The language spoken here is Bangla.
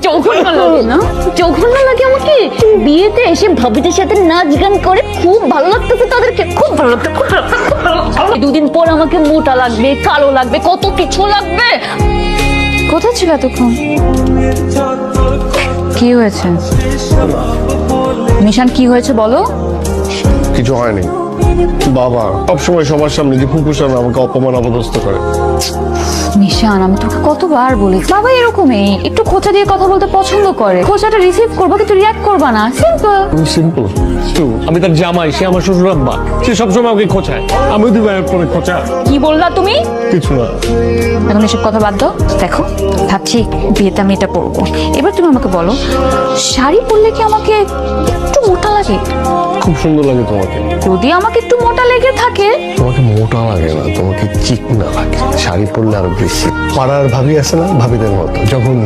জঘন্য লাগে না? জঘন্য লাগে আমাকে? বিয়েতে এসে ভাবিদের সাথে নাচ গান করে খুব ভালো লাগতেছে তাদেরকে, খুব ভালো লাগছে, খুব ভালো লাগছে, খুব ভালো লাগছে। দুদিন পর আমাকে মোটা লাগবে, কালো লাগবে, কত কিছু লাগবে। কোথায় ছিল এতক্ষণ? কি হয়েছে মিশান, কি হয়েছে বলো? কিছু হয়নি। বাবা সবসময় সবার সামনে যে ফুপুর সামনে আমাকে অপমান অপদস্থ করে। নিশান, আমি তোকে কতবার বলি, বাবা এরকমই একটু খোঁচা দিয়ে কথা বলতে পছন্দ করে। খোঁচাটা রিসিভ করবো কিন্তু রিয়াক্ট করবা না, সিম্পল। সিম্পল। আমি তার জামাই, সে আমার শ্বশুর আব্বা, সে সবসময় আমাকে খোঁচায়, আমিও দিই ভাইয়ের পরে খোঁচা। কি বললা তুমি? কিছু না। এখন এসব কথা বাদ দাও। দেখো, ভাবছি বিয়েতে আমি এটা পরবো। এবার তুমি আমাকে বলো, শাড়ি পরলে কি আমাকে একটু মোটা লাগে? খুব সুন্দর লাগে তোমাকে। যদি আমাকে একটু মোটা লেগে থাকে? তোমাকে মোটা লাগে না, তোমাকে চিকনা লাগে। শাড়ি পরলে আরো বেশি। পাড়ার ভাবি আছে না, ভাবিদের মতো জঘন্য।